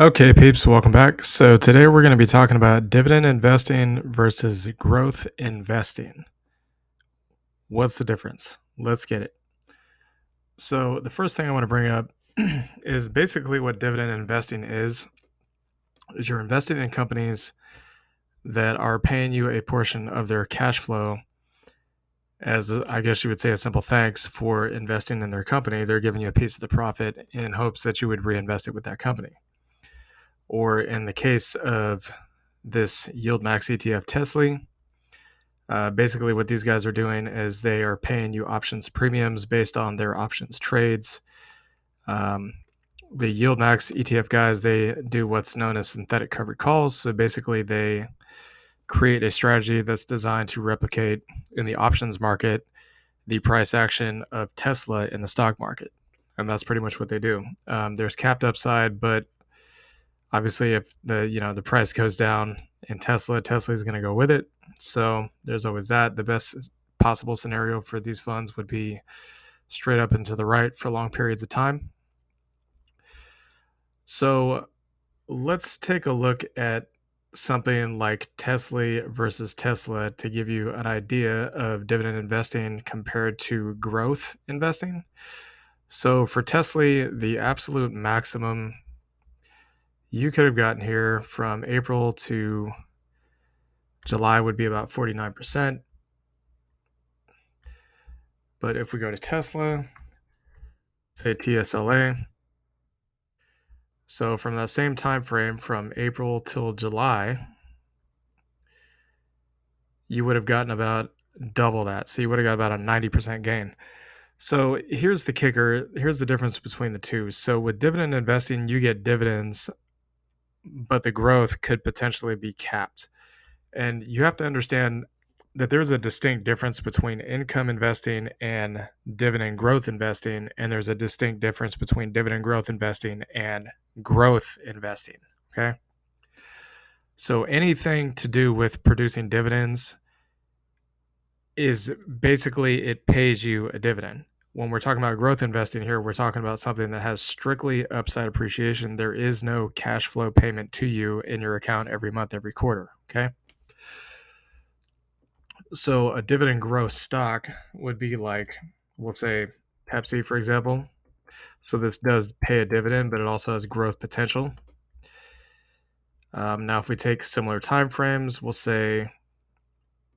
Okay, peeps, welcome back. So today we're going to be talking about dividend investing versus growth investing. What's the difference? Let's get it. So the first thing I want to bring up is basically what dividend investing is you're investing in companies that are paying you a portion of their cash flow as I guess you would say a simple thanks for investing in their company. They're giving you a piece of the profit in hopes that you would reinvest it with that company. Or in the case of this yield max ETF Tesla, basically what these guys are doing is they are paying you options premiums based on their options trades. Um, the yield max ETF guys, they do what's known as synthetic covered calls. So basically they create a strategy that's designed to replicate in the options market the price action of Tesla in the stock market. And that's pretty much what they do. There's capped upside, but obviously if the price goes down in Tesla is going to go with it. So there's always that. The best possible scenario for these funds would be straight up and to the right for long periods of time. So let's take a look at something like Tesla versus Tesla to give you an idea of dividend investing compared to growth investing. So for Tesla, the absolute maximum you could have gotten here from April to July would be about 49%. But if we go to Tesla, say TSLA, so from that same time frame from April till July, you would have gotten about double that. So you would have got about a 90% gain. So here's the kicker. Here's the difference between the two. So with dividend investing, you get dividends, but the growth could potentially be capped. And you have to understand that there's a distinct difference between income investing and dividend growth investing. And there's a distinct difference between dividend growth investing and growth investing. Okay. So anything to do with producing dividends is basically it pays you a dividend. When we're talking about growth investing here, we're talking about something that has strictly upside appreciation. There is no cash flow payment to you in your account every month, every quarter. Okay. So a dividend growth stock would be like, we'll say Pepsi, for example. So this does pay a dividend, but it also has growth potential. Now, if we take similar time frames, we'll say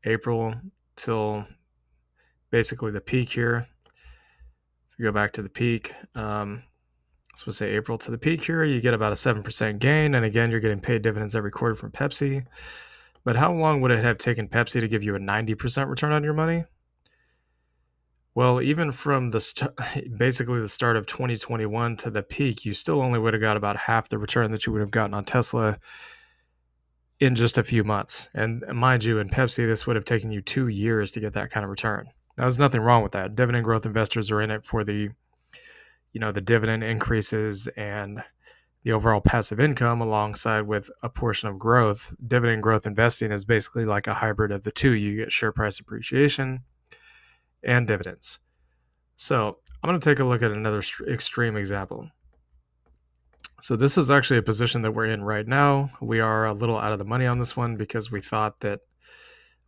April till basically the peak here. If you go back to the peak, so we'll say April to the peak here, you get about a 7% gain. And again, you're getting paid dividends every quarter from Pepsi. But how long would it have taken Pepsi to give you a 90% return on your money? Well, even from basically the start of 2021 to the peak, you still only would have got about half the return that you would have gotten on Tesla in just a few months. And mind you, in Pepsi, this would have taken you 2 years to get that kind of return. Now, there's nothing wrong with that. Dividend growth investors are in it for the dividend increases and the overall passive income alongside with a portion of growth. Dividend growth investing is basically like a hybrid of the two. You get share price appreciation and dividends. So I'm going to take a look at another extreme example. So this is actually a position that we're in right now. We are a little out of the money on this one because we thought that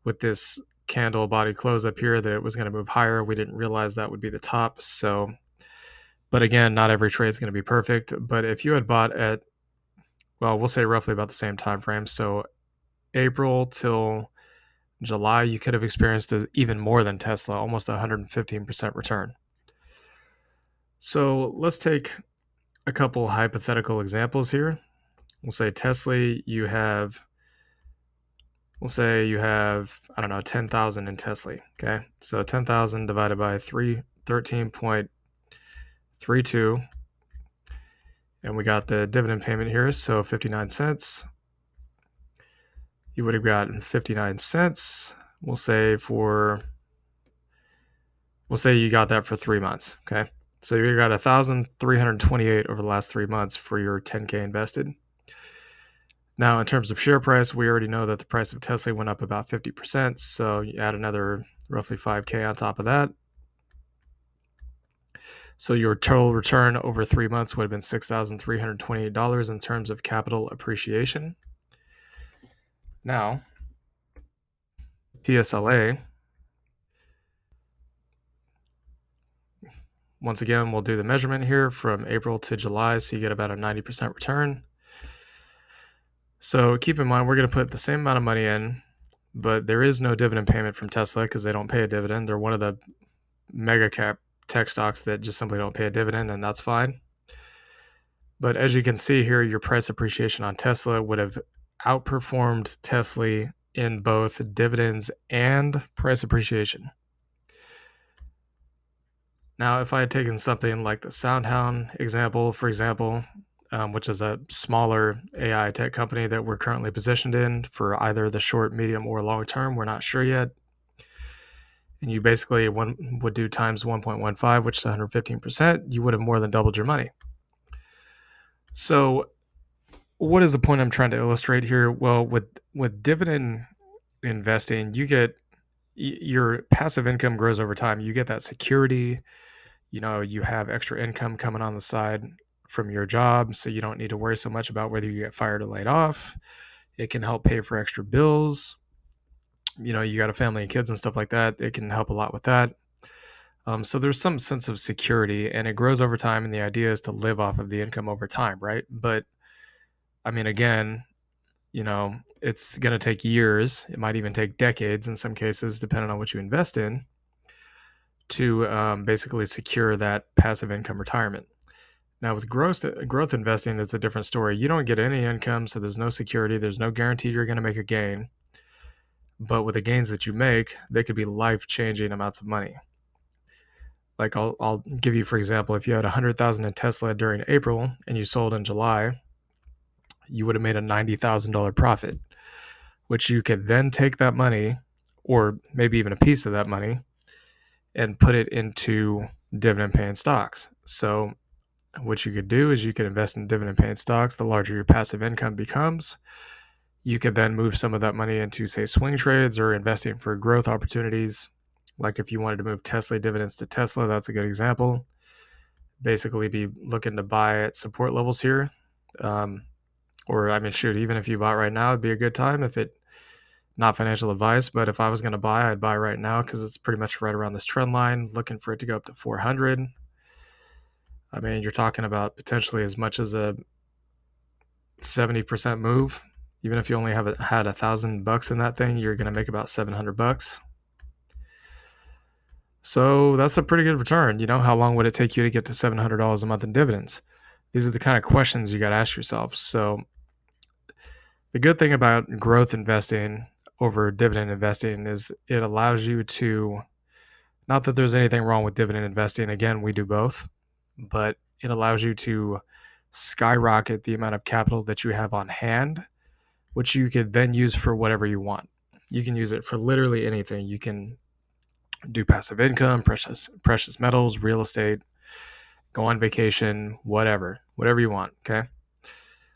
with this candle body close up here that it was going to move higher. We didn't realize that would be the top. So, but again, not every trade is going to be perfect. But if you had bought at, well, we'll say roughly about the same time frame. So April till July, you could have experienced even more than Tesla, almost 115% return. So let's take a couple hypothetical examples here. We'll say Tesla, we'll say you have, I don't know, 10,000 in Tesla. Okay. So 10,000 divided by 13.32. And we got the dividend payment here. So 59 cents. You would have gotten 59 cents. We'll say you got that for 3 months. Okay. So you got 1,328 over the last 3 months for your 10K invested. Now, in terms of share price, we already know that the price of Tesla went up about 50%. So you add another roughly 5K on top of that. So your total return over 3 months would have been $6,328 in terms of capital appreciation. Now, TSLA, once again, we'll do the measurement here from April to July, so you get about a 90% return. So keep in mind, we're going to put the same amount of money in, but there is no dividend payment from Tesla because they don't pay a dividend. They're one of the mega cap tech stocks that just simply don't pay a dividend, and that's fine. But as you can see here, your price appreciation on Tesla would have outperformed Tesla in both dividends and price appreciation. Now, if I had taken something like the SoundHound example, for example, which is a smaller AI tech company that we're currently positioned in for either the short, medium, or long term, we're not sure yet. And you basically would do times 1.15, which is 115%, you would have more than doubled your money. So what is the point I'm trying to illustrate here? Well, with dividend investing, you get your passive income grows over time. You get that security. You have extra income coming on the side from your job, so you don't need to worry so much about whether you get fired or laid off. It can help pay for extra bills. You got a family and kids and stuff like that. It can help a lot with that. So there's some sense of security, and it grows over time, and the idea is to live off of the income over time, right? But I mean, again, it's going to take years. It might even take decades in some cases, depending on what you invest in, to basically secure that passive income retirement. Now, with growth investing, it's a different story. You don't get any income, so there's no security. There's no guarantee you're going to make a gain. But with the gains that you make, they could be life-changing amounts of money. Like I'll give you, for example, if you had $100,000 in Tesla during April and you sold in July, you would have made a $90,000 profit, which you could then take that money, or maybe even a piece of that money, and put it into dividend-paying stocks. So what you could do is you could invest in dividend-paying stocks. The larger your passive income becomes, you could then move some of that money into, say, swing trades or investing for growth opportunities. Like if you wanted to move Tesla dividends to Tesla, that's a good example. Basically be looking to buy at support levels here. Or I mean, shoot, even if you bought right now, it'd be a good time. Not financial advice, but if I was going to buy, I'd buy right now because it's pretty much right around this trend line, looking for it to go up to 400. I mean, you're talking about potentially as much as a 70% move. Even if you only had $1,000 in that thing, you're going to make about $700. So that's a pretty good return. How long would it take you to get to $700 a month in dividends? These are the kind of questions you got to ask yourself. So the good thing about growth investing over dividend investing is it allows you to, not that there's anything wrong with dividend investing. Again, we do both, but it allows you to skyrocket the amount of capital that you have on hand, which you could then use for whatever you want. You can use it for literally anything. You can do passive income, precious metals, real estate, go on vacation, whatever you want. Okay.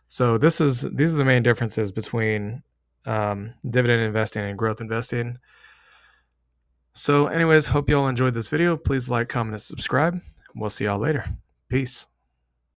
So these are the main differences between dividend investing and growth investing. So anyways, hope you all enjoyed this video. Please like, comment, and subscribe. We'll see y'all later. Peace.